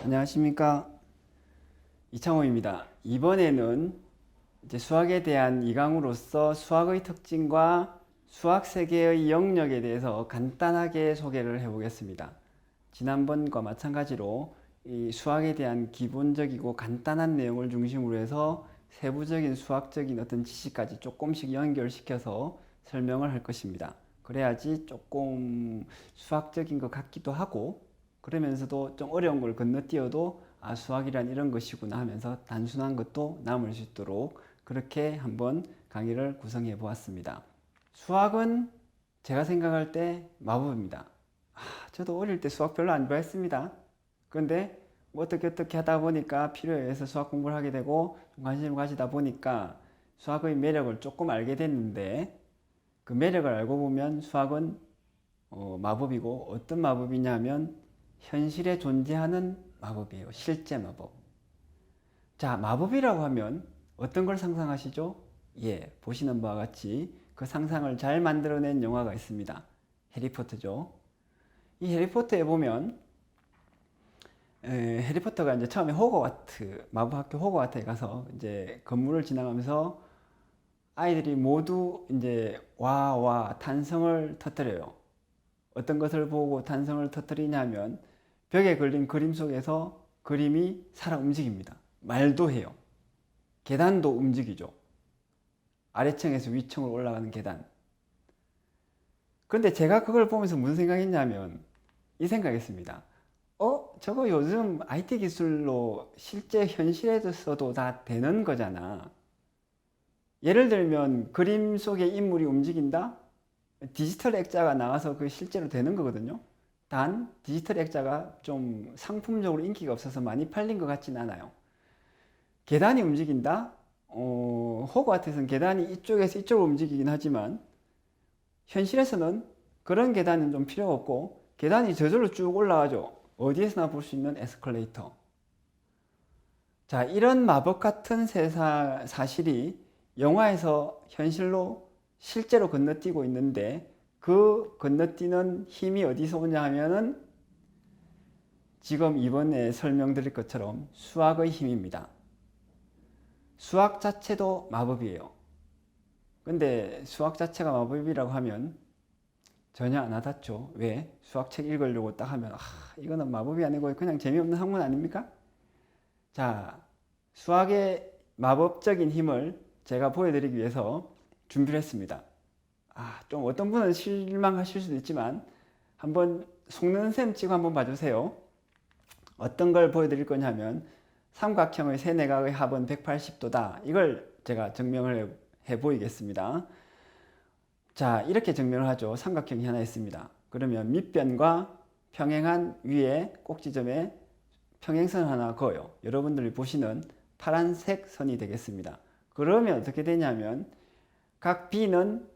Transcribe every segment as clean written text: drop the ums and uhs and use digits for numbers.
안녕하십니까, 이창호입니다. 이번에는 이제 수학에 대한 2강으로서 수학의 특징과 수학 세계의 영역에 대해서 간단하게 소개를 해보겠습니다. 지난번과 마찬가지로 이 수학에 대한 기본적이고 간단한 내용을 중심으로 해서 세부적인 수학적인 어떤 지식까지 조금씩 연결시켜서 설명을 할 것입니다. 그래야지 조금 수학적인 것 같기도 하고, 그러면서도 좀 어려운 걸 건너뛰어도 수학이란 이런 것이구나 하면서 단순한 것도 남을 수 있도록 그렇게 한번 강의를 구성해 보았습니다. 수학은 제가 생각할 때 마법입니다. 저도 어릴 때 수학 별로 안 좋아했습니다. 그런데 뭐 어떻게 하다 보니까 필요에 의해서 수학 공부를 하게 되고 좀 관심을 가지다 보니까 수학의 매력을 조금 알게 됐는데, 그 매력을 알고 보면 수학은 마법이고, 어떤 마법이냐 하면 현실에 존재하는 마법이에요. 실제 마법. 자, 마법이라고 하면 어떤 걸 상상하시죠? 예, 보시는 바와 같이 그 상상을 잘 만들어낸 영화가 있습니다. 해리포터죠. 이 해리포터에 보면 해리포터가 이제 처음에 호그와트 마법학교 호그와트에 가서 이제 건물을 지나가면서 아이들이 모두 이제 와 탄성을 터뜨려요. 어떤 것을 보고 탄성을 터뜨리냐면 벽에 걸린 그림 속에서 그림이 살아 움직입니다. 말도 해요. 계단도 움직이죠. 아래층에서 위층으로 올라가는 계단. 그런데 제가 그걸 보면서 무슨 생각했냐면 이 생각했습니다. 저거 요즘 IT 기술로 실제 현실에서도 다 되는 거잖아. 예를 들면 그림 속의 인물이 움직인다? 디지털 액자가 나와서 그 실제로 되는 거거든요. 단 디지털 액자가 좀 상품적으로 인기가 없어서 많이 팔린 것 같진 않아요. 계단이 움직인다? 호그와트에서는 계단이 이쪽에서 이쪽으로 움직이긴 하지만 현실에서는 그런 계단은 좀 필요가 없고 계단이 저절로 쭉 올라가죠. 어디에서나 볼 수 있는 에스컬레이터. 자, 이런 마법 같은 사실이 영화에서 현실로 실제로 건너뛰고 있는데, 그 건너뛰는 힘이 어디서 오냐 하면은 지금 이번에 설명드릴 것처럼 수학의 힘입니다. 수학 자체도 마법이에요. 근데 수학 자체가 마법이라고 하면 전혀 안 와닿죠. 왜? 수학책 읽으려고 딱 하면 이거는 마법이 아니고 그냥 재미없는 학문 아닙니까? 자, 수학의 마법적인 힘을 제가 보여드리기 위해서 준비를 했습니다. 좀 어떤 분은 실망하실 수도 있지만 한번 속는 셈 치고 한번 봐주세요. 어떤 걸 보여드릴 거냐면 삼각형의 세 내각의 합은 180도다. 이걸 제가 증명을 해 보이겠습니다. 자, 이렇게 증명을 하죠. 삼각형이 하나 있습니다. 그러면 밑변과 평행한 위에 꼭지점에 평행선 하나 그어요. 여러분들이 보시는 파란색 선이 되겠습니다. 그러면 어떻게 되냐면 각 B는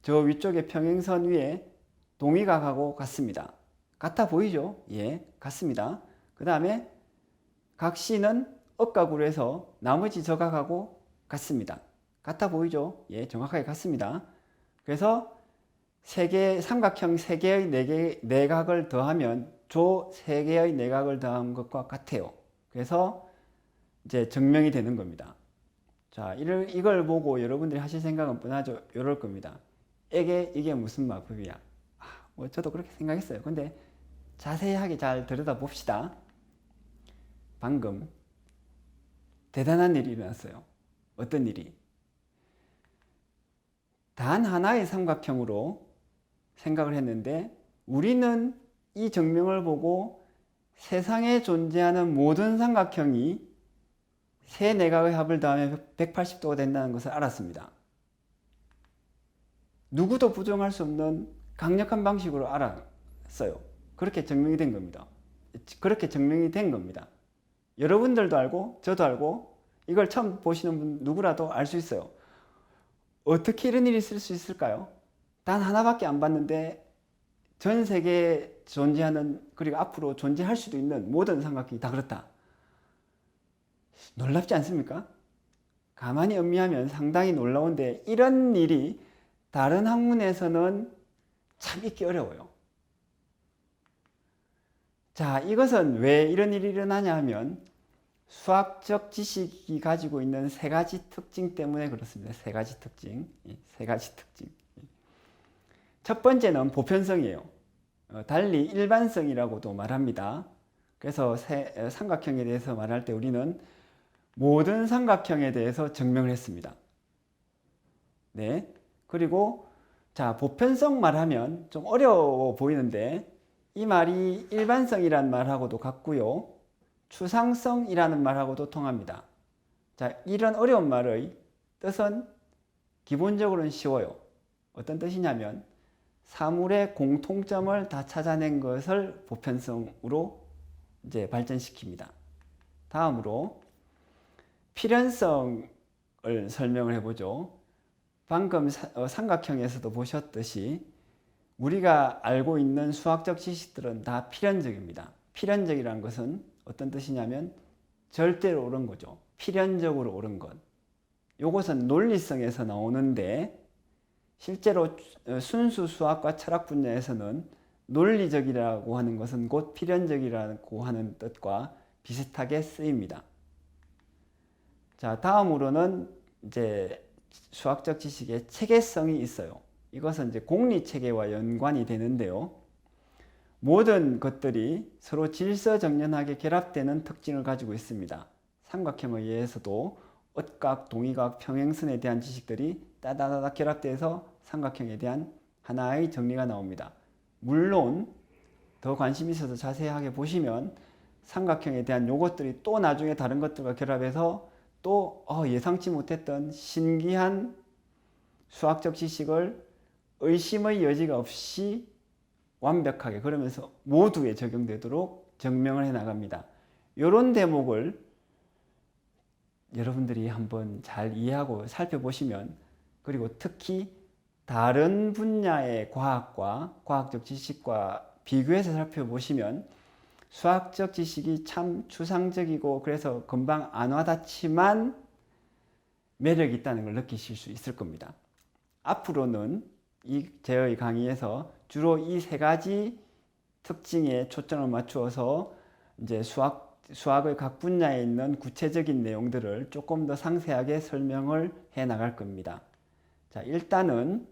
저 위쪽에 평행선 위에 동위각하고 같습니다. 같아 보이죠? 예, 같습니다. 그 다음에 각 C는 억각으로 해서 나머지 저각하고 같습니다. 같아 보이죠? 예, 정확하게 같습니다. 그래서 삼각형 3개의 내각을 더하면 조 3개의 내각을 더한 것과 같아요. 그래서 이제 증명이 되는 겁니다. 자, 이걸 보고 여러분들이 하실 생각은 뻔하죠. 이럴 겁니다. 이게 무슨 마법이야? 뭐 저도 그렇게 생각했어요. 근데 자세하게 잘 들여다 봅시다. 방금 대단한 일이 일어났어요. 어떤 일이? 단 하나의 삼각형으로 생각을 했는데 우리는 이 증명을 보고 세상에 존재하는 모든 삼각형이 세 내각의 합을 더하면 180도가 된다는 것을 알았습니다. 누구도 부정할 수 없는 강력한 방식으로 알았어요. 그렇게 증명이 된 겁니다. 그렇게 증명이 된 겁니다. 여러분들도 알고 저도 알고 이걸 처음 보시는 분 누구라도 알 수 있어요. 어떻게 이런 일이 있을 수 있을까요? 단 하나밖에 안 봤는데 전 세계에 존재하는, 그리고 앞으로 존재할 수도 있는 모든 삼각형이 다 그렇다. 놀랍지 않습니까? 가만히 음미하면 상당히 놀라운데 이런 일이 다른 학문에서는 참 있기 어려워요. 자, 이것은 왜 이런 일이 일어나냐 하면 수학적 지식이 가지고 있는 세 가지 특징 때문에 그렇습니다. 세 가지 특징. 세 가지 특징. 첫 번째는 보편성이에요. 달리 일반성이라고도 말합니다. 그래서 삼각형에 대해서 말할 때 우리는 모든 삼각형에 대해서 증명을 했습니다. 네. 그리고 자, 보편성 말하면 좀 어려워 보이는데 이 말이 일반성이란 말하고도 같고요. 추상성이라는 말하고도 통합니다. 자, 이런 어려운 말의 뜻은 기본적으로는 쉬워요. 어떤 뜻이냐면 사물의 공통점을 다 찾아낸 것을 보편성으로 이제 발전시킵니다. 다음으로 필연성을 설명을 해보죠. 방금 삼각형에서도 보셨듯이 우리가 알고 있는 수학적 지식들은 다 필연적입니다. 필연적이라는 것은 어떤 뜻이냐면 절대로 옳은 거죠. 필연적으로 옳은 것. 이것은 논리성에서 나오는데 실제로 순수 수학과 철학 분야에서는 논리적이라고 하는 것은 곧 필연적이라고 하는 뜻과 비슷하게 쓰입니다. 자, 다음으로는 이제 수학적 지식의 체계성이 있어요. 이것은 이제 공리체계와 연관이 되는데요. 모든 것들이 서로 질서정연하게 결합되는 특징을 가지고 있습니다. 삼각형에 의해서도 옷각, 동의각, 평행선에 대한 지식들이 따다다닥 결합돼서 삼각형에 대한 하나의 정리가 나옵니다. 물론 더 관심 있어서 자세하게 보시면 삼각형에 대한 요것들이 또 나중에 다른 것들과 결합해서 또 예상치 못했던 신기한 수학적 지식을 의심의 여지가 없이 완벽하게 그러면서 모두에 적용되도록 증명을 해 나갑니다. 이런 대목을 여러분들이 한번 잘 이해하고 살펴보시면 그리고 특히 다른 분야의 과학과 과학적 지식과 비교해서 살펴보시면 수학적 지식이 참 추상적이고 그래서 금방 안 와닿지만 매력이 있다는 걸 느끼실 수 있을 겁니다. 앞으로는 제의 강의에서 주로 이 세 가지 특징에 초점을 맞추어서 이제 수학의 각 분야에 있는 구체적인 내용들을 조금 더 상세하게 설명을 해 나갈 겁니다. 자, 일단은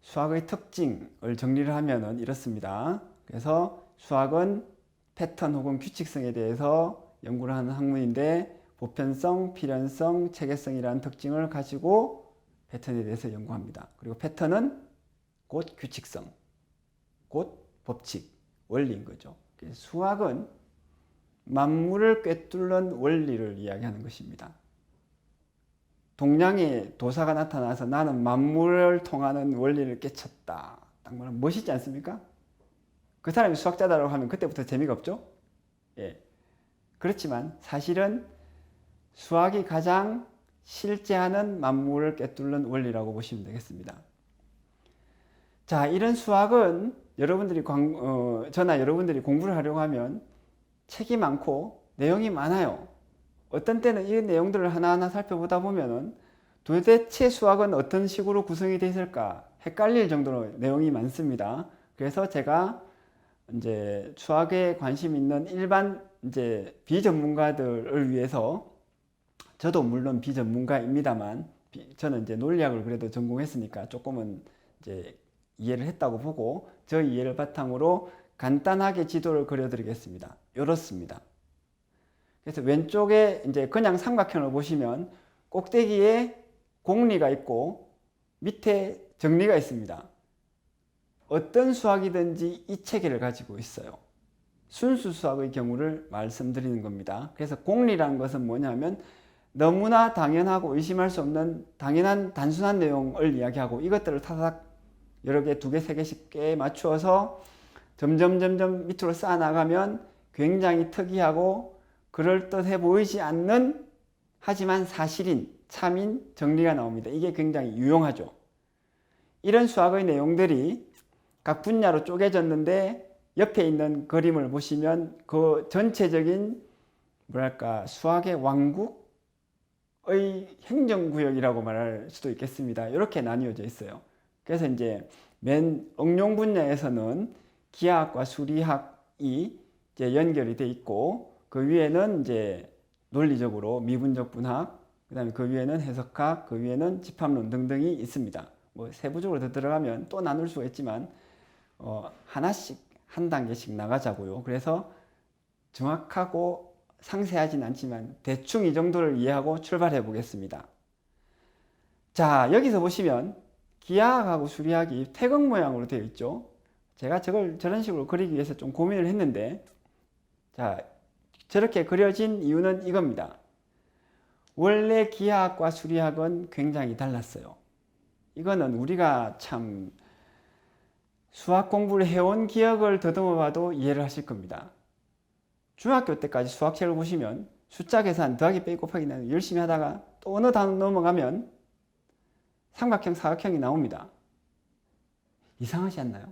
수학의 특징을 정리를 하면은 이렇습니다. 그래서 수학은 패턴 혹은 규칙성에 대해서 연구를 하는 학문인데 보편성, 필연성, 체계성이라는 특징을 가지고 패턴에 대해서 연구합니다. 그리고 패턴은 곧 규칙성, 곧 법칙, 원리인 거죠. 수학은 만물을 꿰뚫는 원리를 이야기하는 것입니다. 동양의 도사가 나타나서 나는 만물을 통하는 원리를 깨쳤다. 딱 말하면 멋있지 않습니까? 그 사람이 수학자다라고 하면 그때부터 재미가 없죠? 예. 그렇지만 사실은 수학이 가장 실제하는 만물을 꿰뚫는 원리라고 보시면 되겠습니다. 자, 이런 수학은 저나 여러분들이 공부를 하려고 하면 책이 많고 내용이 많아요. 어떤 때는 이 내용들을 하나하나 살펴보다 보면은 도대체 수학은 어떤 식으로 구성이 되어 있을까 헷갈릴 정도로 내용이 많습니다. 그래서 제가 이제 수학에 관심 있는 일반 이제 비전문가들을 위해서 저도 물론 비전문가입니다만 저는 이제 논리학을 그래도 전공했으니까 조금은 이제 이해를 했다고 보고 저 이해를 바탕으로 간단하게 지도를 그려드리겠습니다. 이렇습니다. 그래서 왼쪽에 이제 그냥 삼각형을 보시면 꼭대기에 공리가 있고 밑에 정리가 있습니다. 어떤 수학이든지 이 체계를 가지고 있어요. 순수 수학의 경우를 말씀드리는 겁니다. 그래서 공리라는 것은 뭐냐면 너무나 당연하고 의심할 수 없는 당연한 단순한 내용을 이야기하고 이것들을 타닥 여러 개, 두 개, 세 개씩 꽤 맞추어서 점점 밑으로 쌓아 나가면 굉장히 특이하고 그럴듯해 보이지 않는 하지만 사실인 참인 정리가 나옵니다. 이게 굉장히 유용하죠. 이런 수학의 내용들이 각 분야로 쪼개졌는데 옆에 있는 그림을 보시면 그 전체적인 뭐랄까 수학의 왕국의 행정구역이라고 말할 수도 있겠습니다. 이렇게 나뉘어져 있어요. 그래서 이제 맨 응용 분야에서는 기하학과 수리학 이제 연결이 돼 있고 그 위에는 이제 논리적으로 미분적 분학, 그다음에 그 위에는 해석학, 그 위에는 집합론 등등이 있습니다. 뭐 세부적으로 더 들어가면 또 나눌 수가 있지만 하나씩 한 단계씩 나가자고요. 그래서 정확하고 상세하진 않지만 대충 이 정도를 이해하고 출발해 보겠습니다. 자, 여기서 보시면 기하학하고 수리학이 태극 모양으로 되어 있죠. 제가 저걸 저런 식으로 그리기 위해서 좀 고민을 했는데, 자, 저렇게 그려진 이유는 이겁니다. 원래 기하학과 수리학은 굉장히 달랐어요. 이거는 우리가 참 수학 공부를 해온 기억을 더듬어 봐도 이해를 하실 겁니다. 중학교 때까지 수학책을 보시면 숫자 계산, 더하기, 빼기, 곱하기 나누기 열심히 하다가 또 어느 단원 넘어가면 삼각형, 사각형이 나옵니다. 이상하지 않나요?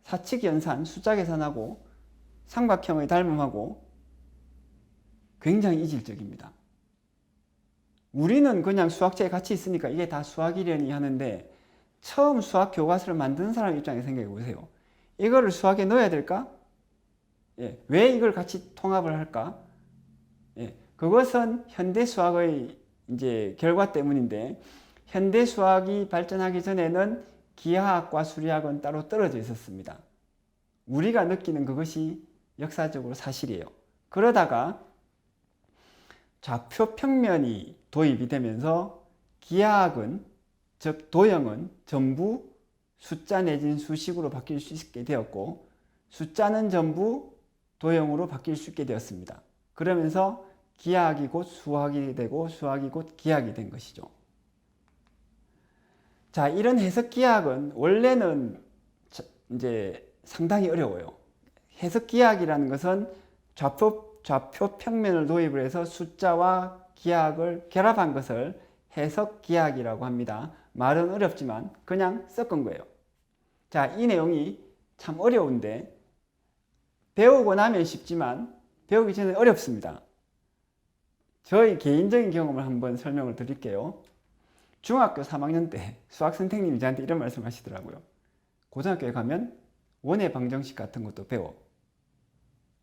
사칙 연산, 숫자 계산하고 삼각형의 닮음하고 굉장히 이질적입니다. 우리는 그냥 수학책에 같이 있으니까 이게 다 수학이려니 하는데 처음 수학 교과서를 만든 사람 입장에 생각해 보세요. 이거를 수학에 넣어야 될까? 예, 왜 이걸 같이 통합을 할까? 예, 그것은 현대 수학의 이제 결과 때문인데 현대 수학이 발전하기 전에는 기하학과 수리학은 따로 떨어져 있었습니다. 우리가 느끼는 그것이 역사적으로 사실이에요. 그러다가 좌표 평면이 도입이 되면서 기하학은 즉 도형은 전부 숫자 내진 수식으로 바뀔 수 있게 되었고 숫자는 전부 도형으로 바뀔 수 있게 되었습니다. 그러면서 기하학이 곧 수학이 되고 수학이 곧 기하학이 된 것이죠. 자, 이런 해석 기하학은 원래는 이제 상당히 어려워요. 해석 기하학이라는 것은 좌표 평면을 도입을 해서 숫자와 기하학을 결합한 것을 해석 기하학이라고 합니다. 말은 어렵지만 그냥 섞은 거예요. 자, 이 내용이 참 어려운데 배우고 나면 쉽지만 배우기 전에 어렵습니다. 저희 개인적인 경험을 한번 설명을 드릴게요. 중학교 3학년 때 수학 선생님이 저한테 이런 말씀 하시더라고요. 고등학교에 가면 원의 방정식 같은 것도 배워.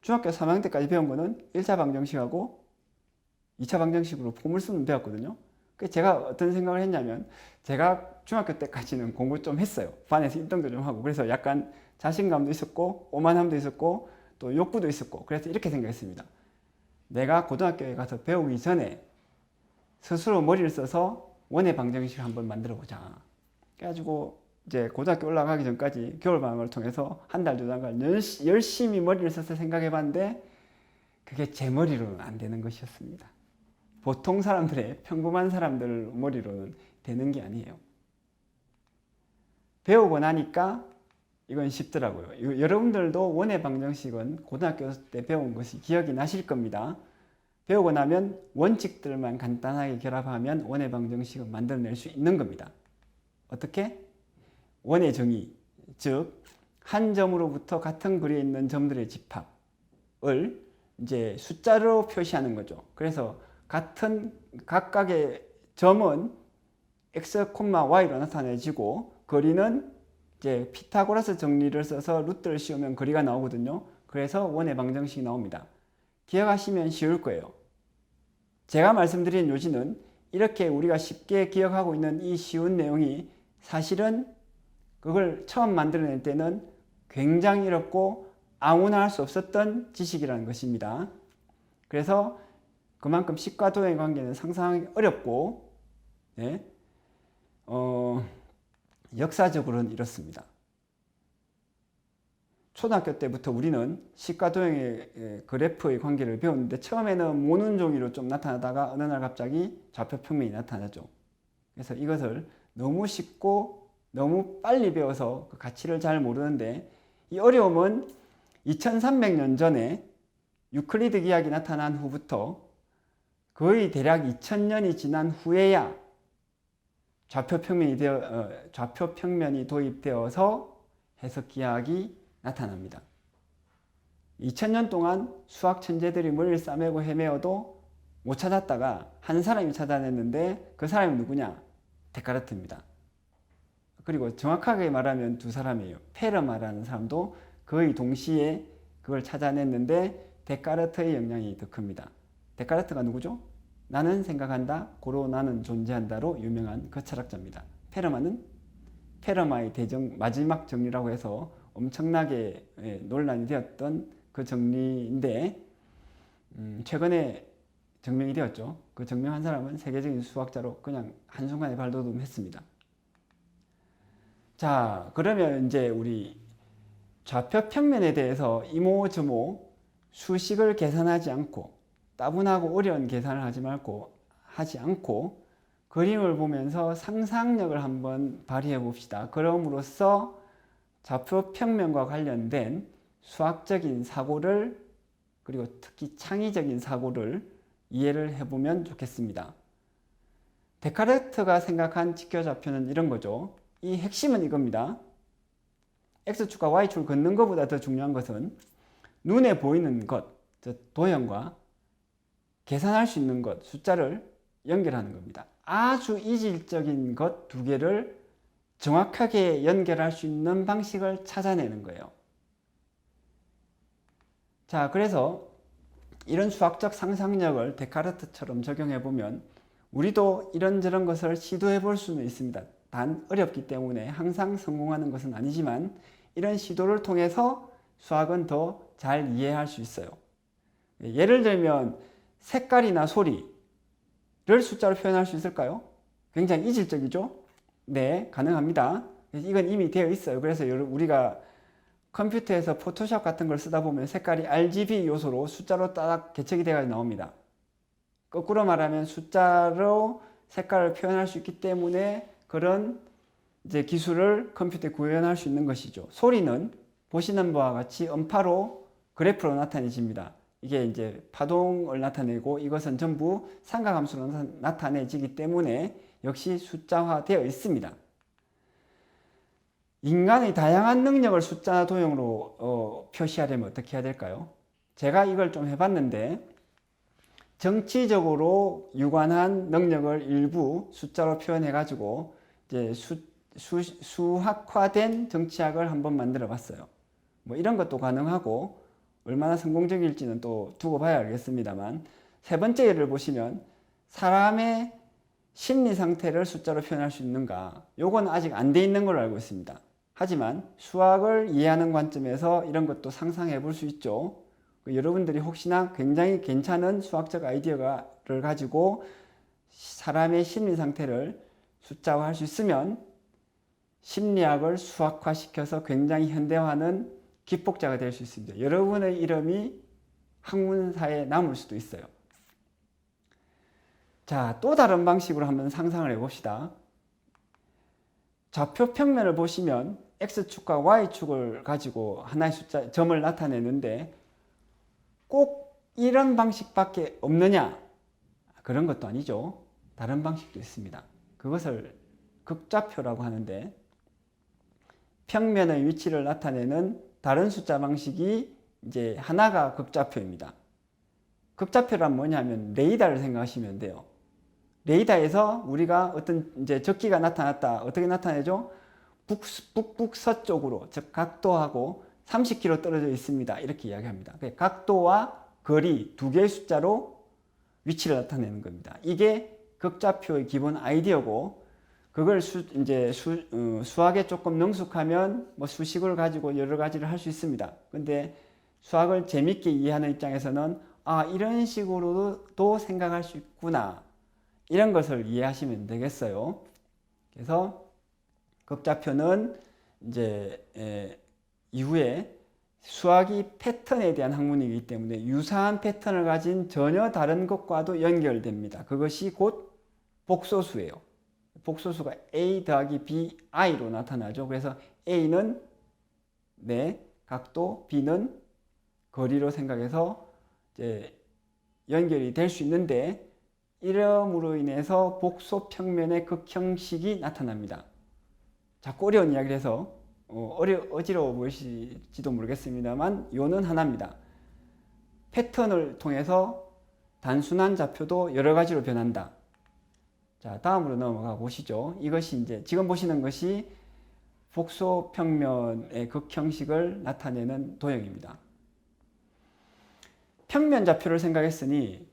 중학교 3학년 때까지 배운 거는 1차 방정식하고 2차 방정식으로 포물수는 배웠거든요. 제가 어떤 생각을 했냐면 제가 중학교 때까지는 공부 좀 했어요. 반에서 1등도 좀 하고 그래서 약간 자신감도 있었고 오만함도 있었고 또 욕구도 있었고 그래서 이렇게 생각했습니다. 내가 고등학교에 가서 배우기 전에 스스로 머리를 써서 원의 방정식을 한번 만들어 보자. 그래가지고 이제 고등학교 올라가기 전까지 겨울방학을 통해서 한 달, 두 달간 열심히 머리를 써서 생각해 봤는데 그게 제 머리로는 안 되는 것이었습니다. 보통 사람들의 평범한 사람들 머리로는 되는 게 아니에요. 배우고 나니까 이건 쉽더라고요. 여러분들도 원의 방정식은 고등학교 때 배운 것이 기억이 나실 겁니다. 배우고 나면 원칙들만 간단하게 결합하면 원의 방정식을 만들어낼 수 있는 겁니다. 어떻게? 원의 정의, 즉 한 점으로부터 같은 거리에 있는 점들의 집합을 이제 숫자로 표시하는 거죠. 그래서 같은 각각의 점은 x, y로 나타내지고 거리는 이제 피타고라스 정리를 써서 루트를 씌우면 거리가 나오거든요. 그래서 원의 방정식이 나옵니다. 기억하시면 쉬울 거예요. 제가 말씀드린 요지는 이렇게 우리가 쉽게 기억하고 있는 이 쉬운 내용이 사실은 그걸 처음 만들어낼 때는 굉장히 어렵고 아무나 할 수 없었던 지식이라는 것입니다. 그래서 그만큼 식과 도형의 관계는 상상하기 어렵고 네? 역사적으로는 이렇습니다. 초등학교 때부터 우리는 식과 도형의 그래프의 관계를 배웠는데 처음에는 모는 종이로 좀 나타나다가 어느 날 갑자기 좌표 평면이 나타나죠. 그래서 이것을 너무 쉽고 너무 빨리 배워서 그 가치를 잘 모르는데 이 어려움은 2300년 전에 유클리드 기하학이 나타난 후부터 거의 대략 2000년이 지난 후에야 좌표 평면이 도입되어서 해석 기하학이 나타납니다. 2000년 동안 수학 천재들이 머리를 싸매고 헤매어도 못 찾았다가 한 사람이 찾아냈는데 그 사람이 누구냐? 데카르트입니다. 그리고 정확하게 말하면 두 사람이에요. 페르마라는 사람도 거의 동시에 그걸 찾아냈는데 데카르트의 영향이 더 큽니다. 데카르트가 누구죠? 나는 생각한다, 고로 나는 존재한다로 유명한 그 철학자입니다. 페르마는 페르마의 대정 마지막 정리라고 해서 엄청나게 논란이 되었던 그 정리인데 최근에 증명이 되었죠. 그 증명한 사람은 세계적인 수학자로 그냥 한순간에 발돋움했습니다. 자, 그러면 이제 우리 좌표 평면에 대해서 이모저모 수식을 계산하지 않고 따분하고 어려운 계산을 하지 않고 그림을 보면서 상상력을 한번 발휘해 봅시다. 그럼으로써 좌표 평면과 관련된 수학적인 사고를 그리고 특히 창의적인 사고를 이해를 해보면 좋겠습니다. 데카르트가 생각한 직교좌표는 이런 거죠. 이 핵심은 이겁니다. X축과 Y축을 긋는 것보다 더 중요한 것은 눈에 보이는 것, 도형과 계산할 수 있는 것, 숫자를 연결하는 겁니다. 아주 이질적인 것 두 개를 정확하게 연결할 수 있는 방식을 찾아내는 거예요. 자, 그래서 이런 수학적 상상력을 데카르트처럼 적용해 보면 우리도 이런저런 것을 시도해 볼 수는 있습니다. 단 어렵기 때문에 항상 성공하는 것은 아니지만 이런 시도를 통해서 수학은 더 잘 이해할 수 있어요. 예를 들면 색깔이나 소리를 숫자로 표현할 수 있을까요? 굉장히 이질적이죠? 네, 가능합니다. 이건 이미 되어 있어요. 그래서 우리가 컴퓨터에서 포토샵 같은 걸 쓰다 보면 색깔이 RGB 요소로 숫자로 딱 개척이 되어 나옵니다. 거꾸로 말하면 숫자로 색깔을 표현할 수 있기 때문에 그런 이제 기술을 컴퓨터에 구현할 수 있는 것이죠. 소리는 보시는 바와 같이 음파로 그래프로 나타내집니다. 이게 이제 파동을 나타내고 이것은 전부 삼각함수로 나타내지기 때문에 역시 숫자화되어 있습니다. 인간의 다양한 능력을 숫자 도형으로 표시하려면 어떻게 해야 될까요? 제가 이걸 좀 해봤는데 정치적으로 유관한 능력을 일부 숫자로 표현해가지고 이제 수학화된 정치학을 한번 만들어 봤어요. 뭐 이런 것도 가능하고 얼마나 성공적일지는 또 두고 봐야 알겠습니다만 세 번째 예를 보시면 사람의 심리 상태를 숫자로 표현할 수 있는가? 요건 아직 안 돼 있는 걸로 알고 있습니다. 하지만 수학을 이해하는 관점에서 이런 것도 상상해 볼 수 있죠. 여러분들이 혹시나 굉장히 괜찮은 수학적 아이디어를 가지고 사람의 심리 상태를 숫자화할 수 있으면 심리학을 수학화시켜서 굉장히 현대화하는 기폭자가 될 수 있습니다. 여러분의 이름이 학문사에 남을 수도 있어요. 자, 또 다른 방식으로 한번 상상을 해봅시다. 좌표 평면을 보시면 X축과 Y축을 가지고 하나의 숫자, 점을 나타내는데 꼭 이런 방식밖에 없느냐? 그런 것도 아니죠. 다른 방식도 있습니다. 그것을 극좌표라고 하는데 평면의 위치를 나타내는 다른 숫자 방식이 이제 하나가 극좌표입니다. 극좌표란 뭐냐면 레이더를 생각하시면 돼요. 레이더에서 우리가 어떤 이제 적기가 나타났다. 어떻게 나타내죠? 북북서쪽으로, 즉 각도하고 30km 떨어져 있습니다. 이렇게 이야기합니다. 각도와 거리 두 개의 숫자로 위치를 나타내는 겁니다. 이게 극좌표의 기본 아이디어고 그걸 이제 수학에 조금 능숙하면 뭐 수식을 가지고 여러 가지를 할 수 있습니다. 근데 수학을 재밌게 이해하는 입장에서는 아, 이런 식으로도 생각할 수 있구나. 이런 것을 이해하시면 되겠어요. 그래서 극좌표는 이제 이후에 수학이 패턴에 대한 학문이기 때문에 유사한 패턴을 가진 전혀 다른 것과도 연결됩니다. 그것이 곧 복소수예요. 복소수가 a 더하기 bi로 나타나죠. 그래서 a는 각도, b는 거리로 생각해서 이제 연결이 될 수 있는데 이름으로 인해서 복소 평면의 극형식이 나타납니다. 자꾸 어려운 이야기를 해서 어지러워 보이실지도 모르겠습니다만 요는 하나입니다. 패턴을 통해서 단순한 좌표도 여러 가지로 변한다. 자, 다음으로 넘어가 보시죠. 이것이 이제 지금 보시는 것이 복소 평면의 극형식을 나타내는 도형입니다. 평면 좌표를 생각했으니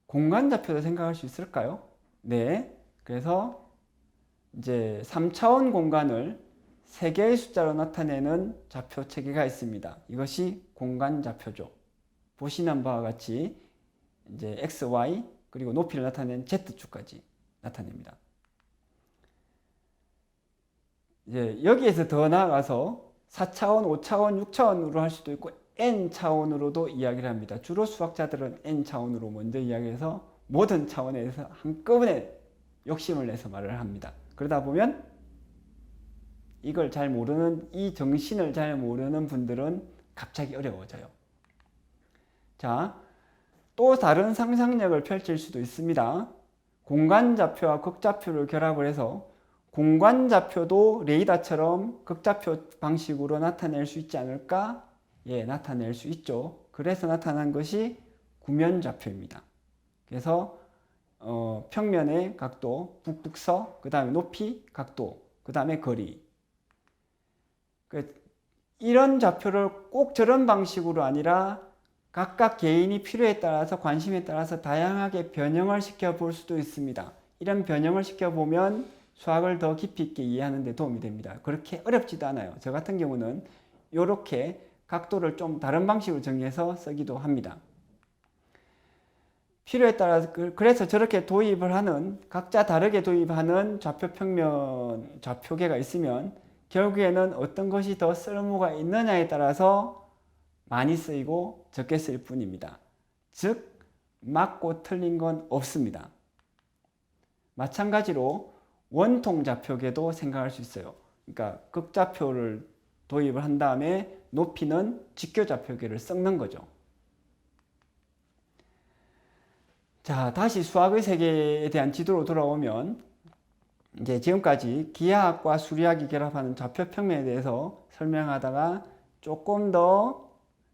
공간 좌표도 생각할 수 있을까요? 네. 그래서 이제 3차원 공간을 3개의 숫자로 나타내는 좌표 체계가 있습니다. 이것이 공간 좌표죠. 보시는 바와 같이 이제 x, y 그리고 높이를 나타내는 z축까지 나타냅니다. 이제 여기에서 더 나아가서 4차원, 5차원, 6차원으로 할 수도 있고 n차원으로도 이야기를 합니다. 주로 수학자들은 n차원으로 먼저 이야기해서 모든 차원에서 한꺼번에 욕심을 내서 말을 합니다. 그러다 보면 이걸 잘 모르는, 이 정신을 잘 모르는 분들은 갑자기 어려워져요. 자, 또 다른 상상력을 펼칠 수도 있습니다. 공간좌표와 극좌표를 결합을 해서 공간좌표도 레이더처럼 극좌표 방식으로 나타낼 수 있지 않을까? 예, 나타낼 수 있죠. 그래서 나타난 것이 구면좌표입니다. 그래서 평면의 각도, 북북서, 그 다음에 높이, 각도, 그 다음에 거리. 이런 좌표를 꼭 저런 방식으로 아니라 각각 개인이 필요에 따라서 관심에 따라서 다양하게 변형을 시켜볼 수도 있습니다. 이런 변형을 시켜보면 수학을 더 깊이 있게 이해하는 데 도움이 됩니다. 그렇게 어렵지도 않아요. 저 같은 경우는 이렇게 각도를 좀 다른 방식으로 정해서 쓰기도 합니다. 필요에 따라서 그래서 저렇게 도입을 하는, 각자 다르게 도입하는 좌표 평면 좌표계가 있으면 결국에는 어떤 것이 더 쓸모가 있느냐에 따라서 많이 쓰이고 적게 쓰일 뿐입니다. 즉 맞고 틀린 건 없습니다. 마찬가지로 원통 좌표계도 생각할 수 있어요. 그러니까 극좌표를 도입을 한 다음에 높이는 직교 좌표계를 섞는 거죠. 자, 다시 수학의 세계에 대한 지도로 돌아오면 이제 지금까지 기하학과 수리학이 결합하는 좌표 평면에 대해서 설명하다가 조금 더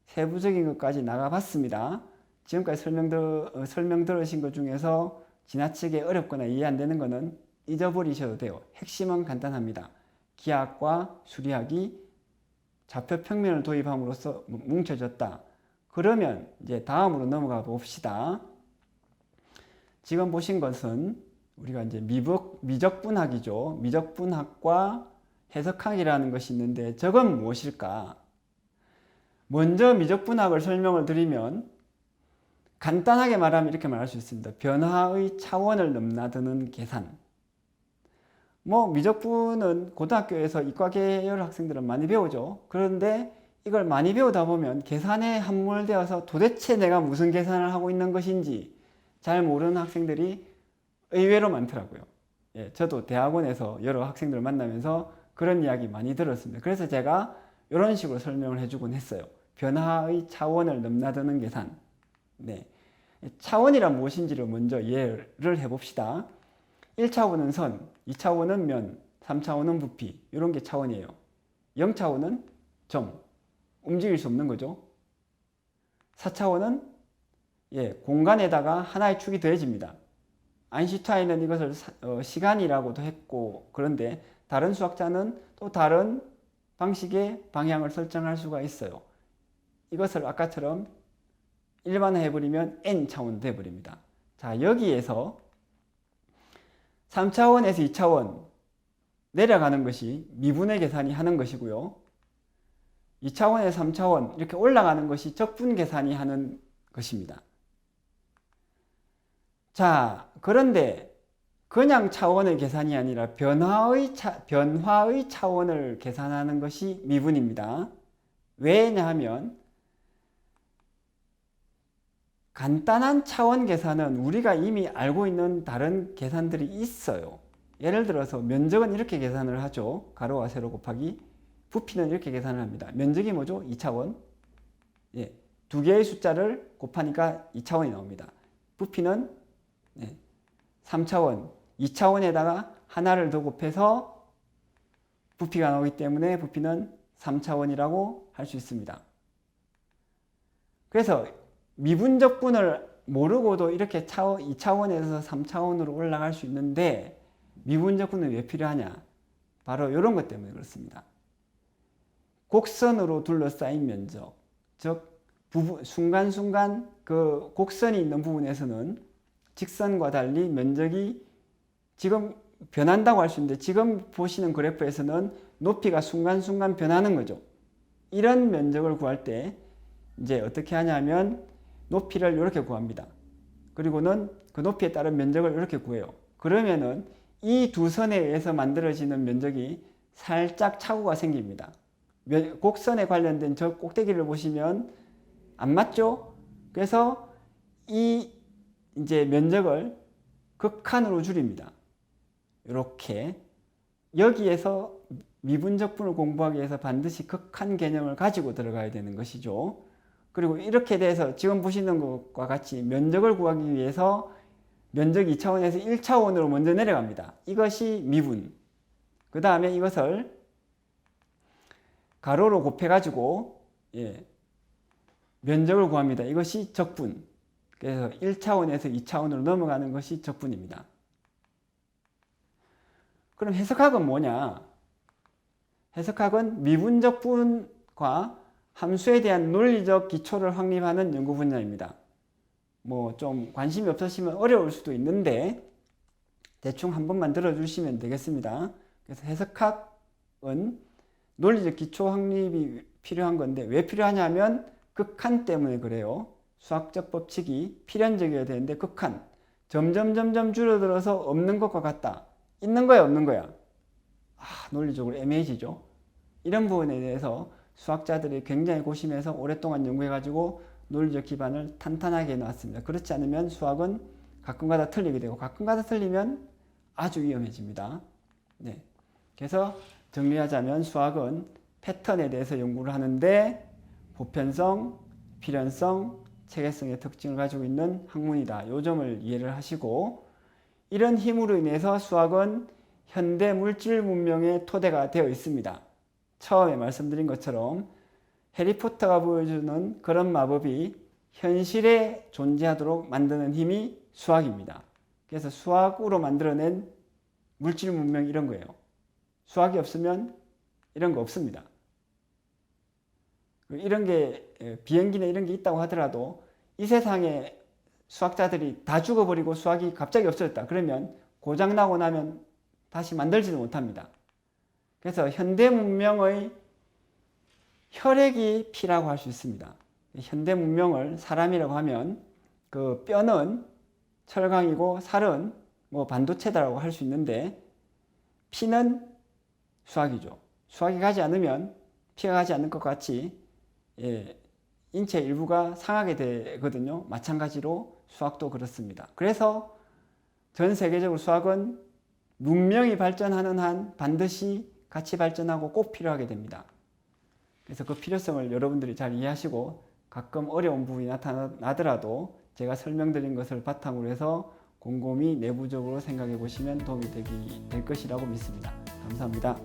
세부적인 것까지 나가봤습니다. 지금까지 설명 들으신 것 중에서 지나치게 어렵거나 이해 안 되는 것은 잊어버리셔도 돼요. 핵심은 간단합니다. 기하학과 수리학이 좌표 평면을 도입함으로써 뭉쳐졌다. 그러면 이제 다음으로 넘어가 봅시다. 지금 보신 것은 우리가 이제 미적분학이죠. 미적분학과 해석학이라는 것이 있는데 저건 무엇일까? 먼저 미적분학을 설명을 드리면 간단하게 말하면 이렇게 말할 수 있습니다. 변화의 차원을 넘나드는 계산. 미적분은 고등학교에서 이과 계열 학생들은 많이 배우죠. 그런데 이걸 많이 배우다 보면 계산에 함몰되어서 도대체 내가 무슨 계산을 하고 있는 것인지 잘 모르는 학생들이 의외로 많더라고요. 예, 저도 대학원에서 여러 학생들을 만나면서 그런 이야기 많이 들었습니다. 그래서 제가 이런 식으로 설명을 해주곤 했어요. 변화의 차원을 넘나드는 계산. 네. 차원이란 무엇인지를 먼저 이해를 해봅시다. 1차원은 선, 2차원은 면, 3차원은 부피. 이런 게 차원이에요. 0차원은 점. 움직일 수 없는 거죠. 4차원은 공간에다가 하나의 축이 더해집니다. 아인슈타인은 이것을 시간이라고도 했고, 그런데 다른 수학자는 또 다른 방식의 방향을 설정할 수가 있어요. 이것을 아까처럼 일반화해버리면 n차원 돼버립니다. 자, 여기에서 3차원에서 2차원 내려가는 것이 미분의 계산이 하는 것이고요. 2차원에서 3차원 이렇게 올라가는 것이 적분 계산이 하는 것입니다. 자, 그런데 그냥 차원의 계산이 아니라 변화의 차원을 계산하는 것이 미분입니다. 왜냐하면 간단한 차원 계산은 우리가 이미 알고 있는 다른 계산들이 있어요. 예를 들어서 면적은 이렇게 계산을 하죠. 가로와 세로 곱하기. 부피는 이렇게 계산을 합니다. 면적이 뭐죠? 2차원. 예, 두 개의 숫자를 곱하니까 2차원이 나옵니다. 부피는 3차원. 2차원에다가 하나를 더 곱해서 부피가 나오기 때문에 부피는 3차원이라고 할 수 있습니다. 그래서 미분적분을 모르고도 이렇게 2차원에서 3차원으로 올라갈 수 있는데 미분적분은 왜 필요하냐? 바로 이런 것 때문에 그렇습니다. 곡선으로 둘러싸인 면적, 즉 순간순간 그 곡선이 있는 부분에서는 직선과 달리 면적이 지금 변한다고 할 수 있는데, 지금 보시는 그래프에서는 높이가 순간순간 변하는 거죠. 이런 면적을 구할 때 이제 어떻게 하냐면 높이를 이렇게 구합니다. 그리고는 그 높이에 따른 면적을 이렇게 구해요. 그러면은 이 두 선에 의해서 만들어지는 면적이 살짝 착오가 생깁니다. 곡선에 관련된 저 꼭대기를 보시면 안 맞죠? 그래서 이 이제 면적을 극한으로 줄입니다. 이렇게 여기에서 미분적분을 공부하기 위해서 반드시 극한 개념을 가지고 들어가야 되는 것이죠. 그리고 이렇게 돼서 지금 보시는 것과 같이 면적을 구하기 위해서 면적 2차원에서 1차원으로 먼저 내려갑니다. 이것이 미분. 그 다음에 이것을 가로로 곱해가지고 면적을 구합니다. 이것이 적분. 그래서 1차원에서 2차원으로 넘어가는 것이 적분입니다. 그럼 해석학은 뭐냐? 해석학은 미분적분과 함수에 대한 논리적 기초를 확립하는 연구 분야입니다. 뭐 좀 관심이 없으시면 어려울 수도 있는데 대충 한 번만 들어주시면 되겠습니다. 그래서 해석학은 논리적 기초 확립이 필요한 건데, 왜 필요하냐면 극한 때문에 그래요. 수학적 법칙이 필연적이어야 되는데 극한. 점점 줄어들어서 없는 것과 같다. 있는 거야, 없는 거야? 논리적으로 애매해지죠. 이런 부분에 대해서 수학자들이 굉장히 고심해서 오랫동안 연구해가지고 논리적 기반을 탄탄하게 해놨습니다. 그렇지 않으면 수학은 가끔가다 틀리게 되고, 가끔가다 틀리면 아주 위험해집니다. 네. 그래서 정리하자면 수학은 패턴에 대해서 연구를 하는데 보편성, 필연성, 체계성의 특징을 가지고 있는 학문이다. 이 점을 이해를 하시고, 이런 힘으로 인해서 수학은 현대 물질 문명의 토대가 되어 있습니다. 처음에 말씀드린 것처럼 해리포터가 보여주는 그런 마법이 현실에 존재하도록 만드는 힘이 수학입니다. 그래서 수학으로 만들어낸 물질 문명 이런 거예요. 수학이 없으면 이런 거 없습니다. 이런 게 비행기나 이런 게 있다고 하더라도 이 세상에 수학자들이 다 죽어버리고 수학이 갑자기 없어졌다. 그러면 고장나고 나면 다시 만들지도 못합니다. 그래서 현대 문명의 혈액이 피라고 할 수 있습니다. 현대 문명을 사람이라고 하면 그 뼈는 철강이고 살은 뭐 반도체다라고 할 수 있는데, 피는 수학이죠. 수학이 가지 않으면 피가 가지 않는 것 같이 인체 일부가 상하게 되거든요. 마찬가지로 수학도 그렇습니다. 그래서 전 세계적으로 수학은 문명이 발전하는 한 반드시 같이 발전하고 꼭 필요하게 됩니다. 그래서 그 필요성을 여러분들이 잘 이해하시고, 가끔 어려운 부분이 나타나더라도 제가 설명드린 것을 바탕으로 해서 곰곰이 내부적으로 생각해 보시면 도움이 될 것이라고 믿습니다. 감사합니다.